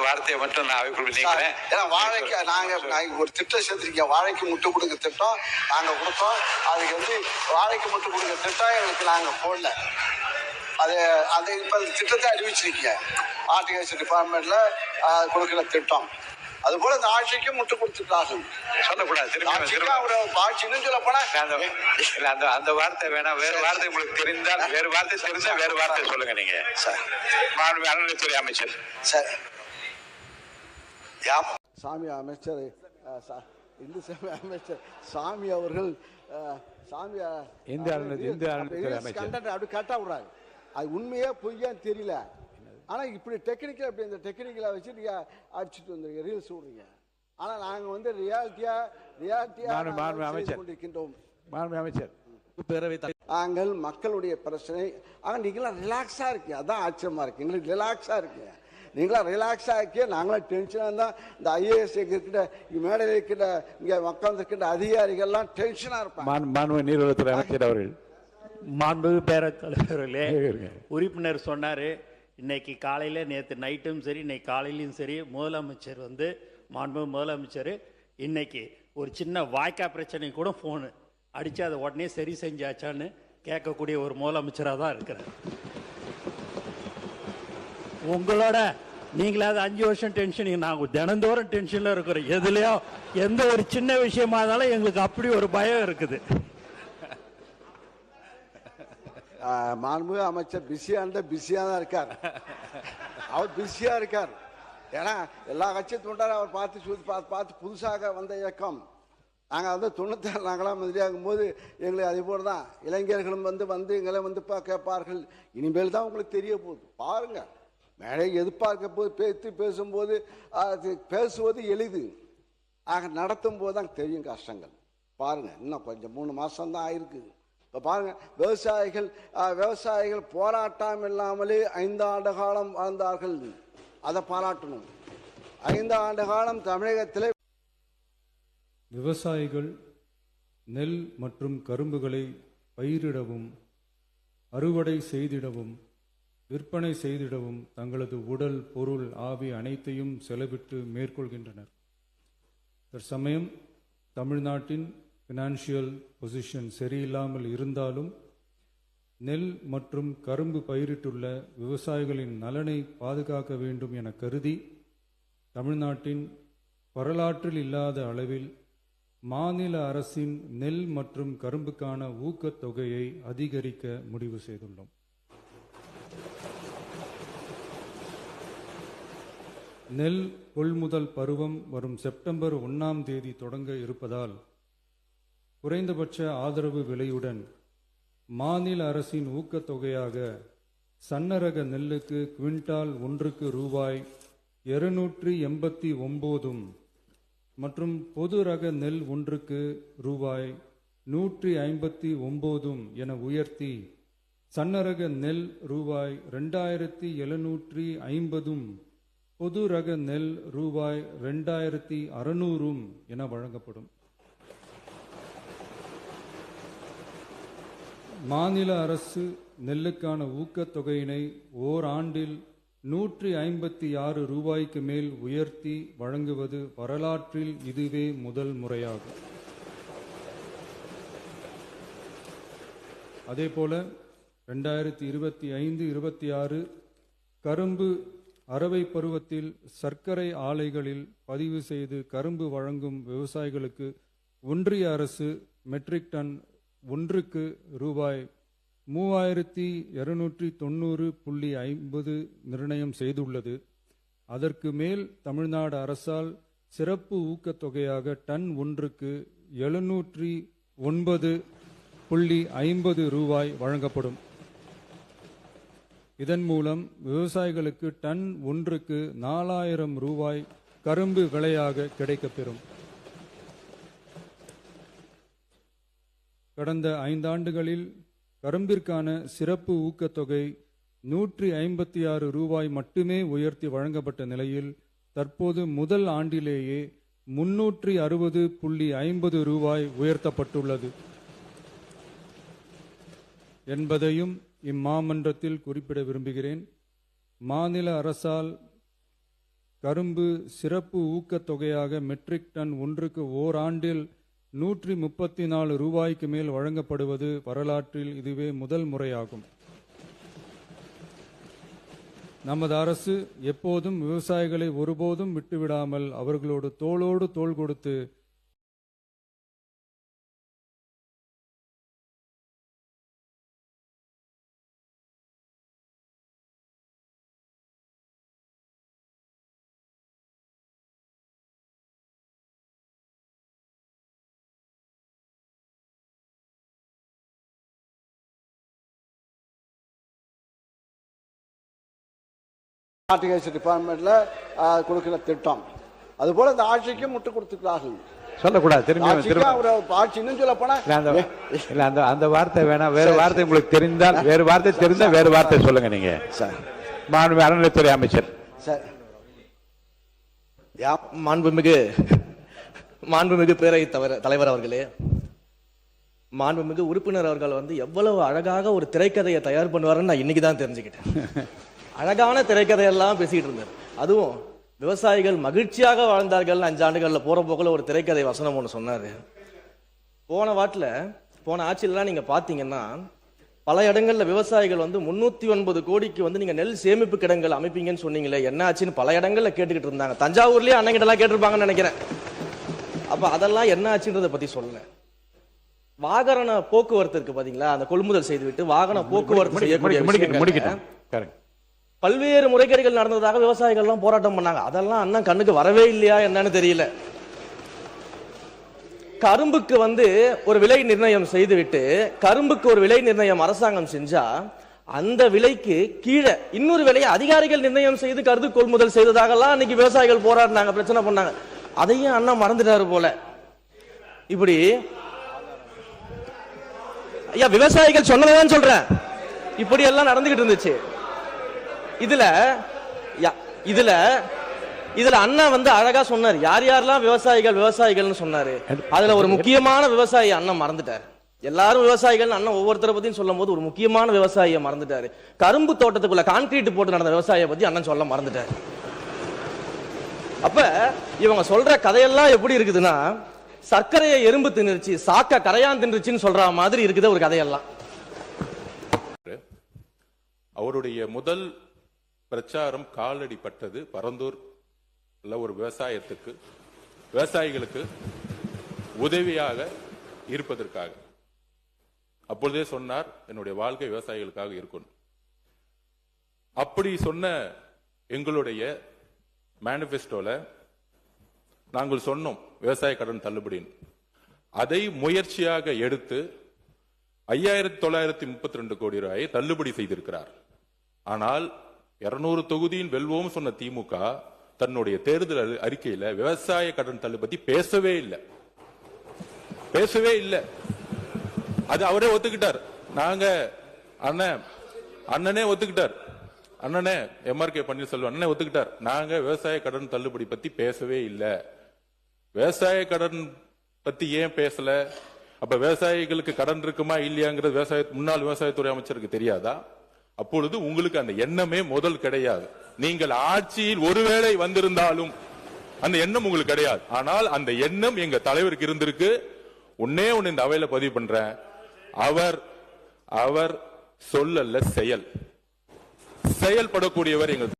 வார்த்தையை மட்டும் நான் அவைக்குள் நீக்கிறேன். ஏன்னா வாழைக்கு நாங்க ஒரு திட்டம் சேர்த்திருக்கோம், வாழைக்கு முட்டை கொடுக்க திட்டம் நாங்க கொடுத்தோம். அதுக்கு வந்து வாழைக்கு முட்டை கொடுக்க திட்டம் எங்களுக்கு நாங்க போடல. அது இப்ப திட்டத்தை அறிவிச்சிருக்கீங்க ஹார்டிகல்ச்சர் டிபார்ட்மெண்ட்ல கொடுக்கிற திட்டம். அது போல இந்த ஆட்சிக்கு முட்டு கொடுத்துட்டார்கள் சொல்லக்கூடாது. ஆட்சின்னு சொல்ல போனா அந்த வார்த்தை வேணாம். வேற வார்த்தை உங்களுக்கு தெரிந்தால் வேறு வார்த்தை தெரிஞ்சா வேறு வார்த்தை சொல்லுங்க. நீங்க மாண்புமிகு அறநிலையத்துறை அமைச்சர் சார் சாமி அமைச்சர் இந்து சாமி அமைச்சர் சாமி அவர்கள் சாமி அப்படி கரெக்டா விடுறாங்க. அது உண்மையே பொய்யான்னு தெரியல. ஆனா இப்படி டெக்னிக்கல் அப்படி இந்த டெக்னிக்கலை வச்சு நீங்க அடிச்சுட்டு வந்துருங்க, ரீல்ஸ் விடுறீங்க. ஆனா நாங்க வந்து ரியாலிட்டியா கொண்டிருக்கின்றோம். நாங்கள் மக்களுடைய பிரச்சனை. ஆனா நீங்களாம் ரிலாக்ஸா இருக்கீங்க, அதான் ஆச்சரியமா இருக்கு. எங்களுக்கு ரிலாக்ஸா இருக்கு, நீங்களாம் ரிலாக்ஸா இருக்கீங்க. நாங்களாம் டென்ஷனா தான். இந்த ஐஏஎஸ் இருக்கிட்ட மேடையில் இருக்கிட்ட இங்க உட்கார்ந்துருக்கின்ற அதிகாரிகள்லாம் டென்ஷனா இருப்பாங்க. நீர்வளத்துறை அமைச்சர் அவர்கள், மாண்புமிகு பேரவைத் தலைவர்களே, உறுப்பினர் சொன்னாரு இன்னைக்கு காலையில், நேற்று நைட்டும் சரி, இன்னைக்கு காலையிலையும் சரி, முதலமைச்சர் வந்து மாண்புமிகு முதலமைச்சர் இன்னைக்கு ஒரு சின்ன வாய்க்கா பிரச்சனை கூட ஃபோனு அடித்து அதை உடனே சரி செஞ்சாச்சான்னு கேட்கக்கூடிய ஒரு முதலமைச்சராக தான் இருக்கிறார். உங்களோட நீங்களாவது 5 வருஷம் டென்ஷன், நாங்கள் தினந்தோறும் டென்ஷனில் இருக்கிறோம். எதுலையோ எந்த ஒரு சின்ன விஷயமா இருந்தாலும் எங்களுக்கு அப்படி ஒரு பயம் இருக்குது. மாண்புமிகு அமைச்சர் பிஸியா தான் இருக்கார். அவர் பிஸியா இருக்கார். ஏன்னா எல்லா கட்சி தொண்டாரும் அவர் பார்த்து புதுசாக வந்த இயக்கம். நாங்கள் வந்து 96 நாங்களாம் மந்திரியாகும் போது எங்களுக்கு அதே போல தான் இளைஞர்களும் வந்து எங்களை வந்து கேட்பார்கள். இனிமேல் தான் உங்களுக்கு தெரிய போகுது. பாருங்க, மேலே எதிர்பார்க்க போது பேசும்போது பேசுவது எளிது, ஆக நடத்தும் போது தான் தெரியும் கஷ்டங்கள். பாருங்க, இன்னும் கொஞ்சம் 3 மாசம் தான் ஆயிருக்கு. இப்போ பாருங்க, விவசாயிகள் போராட்டம் இல்லாமலே 5 ஆண்டு காலம் வாழ்ந்தார்கள். அதை பாராட்டணும். 5 ஆண்டு காலம் தமிழகத்திலே விவசாயிகள் நெல் மற்றும் கரும்புகளை பயிரிடவும், அறுவடை செய்திடவும், விற்பனை செய்திடவும் தங்களது உடல், பொருள், ஆவி அனைத்தையும் செலவிட்டு மேற்கொள்கின்றனர். தற்சமயம் தமிழ்நாட்டின் ஃபினான்ஷியல் பொசிஷன் சரியில்லாமல் இருந்தாலும் நெல் மற்றும் கரும்பு பயிரிட்டுள்ள விவசாயிகளின் நலனை பாதுகாக்க வேண்டும் என கருதி தமிழ்நாட்டின் வரலாற்றில் இல்லாத அளவில் மாநில அரசின் நெல் மற்றும் கரும்புக்கான ஊக்கத்தொகையை அதிகரிக்க முடிவு செய்துள்ளோம். நெல் கொள்முதல் பருவம் வரும் செப்டம்பர் 1ஆம் தேதி தொடங்க இருப்பதால் குறைந்தபட்ச ஆதரவு விலையுடன் மாநில அரசின் ஊக்கத்தொகையாக சன்னரக நெல்லுக்கு குவிண்டால் ஒன்றுக்கு ரூபாய் 289 மற்றும் பொது ரக நெல் ஒன்றுக்கு ரூபாய் 159 என உயர்த்தி சன்னரக நெல் ரூபாய் 2750 பொது ரக நெல் ரூபாய் 2600 என வழங்கப்படும். மாநில அரசு நெல்லுக்கான ஊக்கத்தொகையினை ஓராண்டில் 156 ரூபாய்க்கு மேல் உயர்த்தி வழங்குவது வரலாற்றில் இதுவே முதல் முறையாகும். அதேபோல 2025-26 கரும்பு அரவை பருவத்தில் சர்க்கரை ஆலைகளில் பதிவு செய்து கரும்பு வழங்கும் விவசாயிகளுக்கு ஒன்றிய அரசு மெட்ரிக் டன் ஒன்றுக்கு ரூபாய் 3290.50 நிர்ணயம் செய்துள்ளது. அதற்கு மேல் தமிழ்நாடு அரசால் சிறப்பு ஊக்கத்தொகையாக டன் ஒன்றுக்கு 709.50 ரூபாய் வழங்கப்படும். இதன் மூலம் விவசாயிகளுக்கு டன் ஒன்றுக்கு 4000 ரூபாய் கரும்பு விலையாக கிடைக்கப்பெறும். கடந்த 5 ஆண்டுகளில் கரும்பிற்கான சிறப்பு ஊக்கத்தொகை 156 ரூபாய் மட்டுமே உயர்த்தி வழங்கப்பட்ட நிலையில் தற்போது முதல் ஆண்டிலேயே 360.50 ரூபாய் உயர்த்தப்பட்டுள்ளது என்பதையும் இம்மாமன்றத்தில் குறிப்பிட விரும்புகிறேன். மாநில அரசால் கரும்பு சிறப்பு ஊக்கத்தொகையாக மெட்ரிக் டன் ஒன்றுக்கு ஓராண்டில் 134 ரூபாய்க்கு மேல் வழங்கப்படுவது வரலாற்றில் இதுவே முதல் முறையாகும். நமது அரசு எப்போதும் விவசாயிகளை ஒருபோதும் விட்டுவிடாமல் அவர்களோடு தோளோடு தோள் கொடுத்து ஹார்டிகல்ச்சர் டிபார்ட்மெண்ட்ல கொடுக்கிற திட்டம் அதுபோல இந்த ஆட்சிக்கும் முட்டு கொடுத்துக்கிறார்கள். சொல்லக்கூடாது. திரும்பி ஆட்சி இன்னும் சொல்ல போனா அந்த வார்த்தை வேணாம். வேற வார்த்தை உங்களுக்கு தெரிந்தால் வேறு வார்த்தை தெரிந்தால் வேறு வார்த்தை சொல்லுங்க நீங்க. சார் மாண்புமிகு அறநிலைத்துறை அமைச்சர். சார் மாண்புமிகு பேரவைத் தலைவர் அவர்களே, மாண்புமிகு உறுப்பினர் அவர்கள் வந்து எவ்வளவு அழகாக ஒரு திரைக்கதையை தயார் பண்ணுவாருன்னு நான் இன்னைக்கு தான் தெரிஞ்சுக்கிட்டேன். அழகான திரைக்கதையெல்லாம் பேசிக்கிட்டு இருந்தார். அதுவும் விவசாயிகள் மகிழ்ச்சியாக வாழ்ந்தார்கள் 5 ஆண்டுகள்ல போற போக்குல ஒரு திரைக்கதை வசனம் ஒன்று சொன்னாரு. போன ஆட்சியிலாம் நீங்க பாத்தீங்கன்னா பல இடங்கள்ல விவசாயிகள் வந்து 309 கோடிக்கு வந்து நீங்க நெல் சேமிப்பு கிடங்குகள் அமைப்பீங்கன்னு சொன்னீங்களே, என்ன ஆச்சுன்னு பல இடங்கள்ல கேட்டுக்கிட்டு இருந்தாங்க. தஞ்சாவூர்லயே அன்னைக்கிட்ட எல்லாம் கேட்டிருப்பாங்கன்னு நினைக்கிறேன். அப்ப அதெல்லாம் என்ன ஆச்சுன்றதை பத்தி சொல்ல. வாகன போக்குவரத்து இருக்கு பாத்தீங்களா, அந்த கொள்முதல் செய்துவிட்டு வாகன போக்குவரத்து செய்யக்கூடிய பல்வேறு முறைகேடுகள் நடந்ததாக விவசாயிகள் எல்லாம் போராட்டம் பண்ணாங்க. அதெல்லாம் அண்ணன் கண்ணுக்கு வரவே இல்லையா என்னன்னு தெரியல. கரும்புக்கு வந்து ஒரு விலை நிர்ணயம் செய்துவிட்டு கரும்புக்கு ஒரு விலை நிர்ணயம் அரசாங்கம் செஞ்சா அந்த விலைக்கு கீழே இன்னொரு விலையை அதிகாரிகள் நிர்ணயம் செய்து கருது கொள்முதல் செய்ததாகலாம் அன்னைக்கு விவசாயிகள் போராடினாங்க, பிரச்சனை பண்ணாங்க. அதையும் அண்ணன் மறந்துட்டாரு போல. இப்படி ஐயா விவசாயிகள் சொன்னதான் சொல்றேன், இப்படி எல்லாம் நடந்துகிட்டு இருந்துச்சு. இதுல அண்ணா வந்து அழகா சொன்னார் யார் யாரெல்லாம் விவசாயிகள்னு சொன்னாரு. அதுல ஒரு முக்கியமான விவசாயி அண்ணன் மறந்துட்டார். எல்லாரும் விவசாயிகள் அண்ணன் ஒவ்வொருத்தரை பத்தியும் சொல்லும் போது ஒரு முக்கியமான விவசாயியை மறந்துட்டாரு. கரும்பு தோட்டத்துக்குள்ள கான்கிரீட் போட்டு நடந்த விவசாயியை பத்தி அண்ணன் சொல்ல மறந்துட்டார். அப்ப இவங்க சொல்ற கதையெல்லாம் எப்படி இருக்குதுன்னா, சர்க்கரையை எறும்பு தின்னுருச்சு சாக்க கரையான் தின்றுச்சுன்னு சொல்ற மாதிரி இருக்குது ஒரு கதையெல்லாம். அவருடைய முதல் பிரச்சாரம் காலடி பட்டது பரந்தூர் ஒரு விவசாயிகளுக்கு உதவியாக இருப்பதற்காக. அப்பொழுதே சொன்னார் என்னுடைய வாழ்க்கை விவசாயிகளுக்காக இருக்கணும். அப்படி சொன்ன எங்களுடைய மேனிபெஸ்டோல நாங்கள் சொன்னோம் விவசாய கடன் தள்ளுபடின்னு. அதை முயற்சியாக எடுத்து 5932 கோடி ரூபாயை தள்ளுபடி செய்திருக்கிறார். ஆனால் 200 தொகுதியின் வெல்வோம் சொன்ன திமுக தன்னுடைய தேர்தல் அறிக்கையில விவசாய கடன் தள்ளுபடி பேசவே இல்லை. அது அவரே ஒத்துக்கிட்டார். நாங்க அண்ணனே ஒத்துக்கிட்டார். அண்ணனே எம்ஆர்கே பன்னீர்செல்வம் அண்ணனே ஒத்துக்கிட்டார். நாங்க விவசாய கடன் தள்ளுபடி பத்தி பேசவே இல்லை. விவசாய கடன் பத்தி ஏன் பேசல? அப்ப விவசாயிகளுக்கு கடன் இருக்குமா இல்லையாங்கிறது முன்னாள் விவசாயத்துறை அமைச்சருக்கு தெரியாதா? அப்பொழுது உங்களுக்கு அந்த எண்ணமே முதல் கிடையாது. நீங்கள் ஆட்சியில் ஒருவேளை வந்திருந்தாலும் அந்த எண்ணம் உங்களுக்கு கிடையாது. ஆனால் அந்த எண்ணம் எங்க தலைவருக்கு இருந்திருக்கு. ஒன்னே ஒன்னு இந்த அவையில பதிவு பண்றேன், அவர் சொல்லல செயல்படக்கூடியவர் எங்க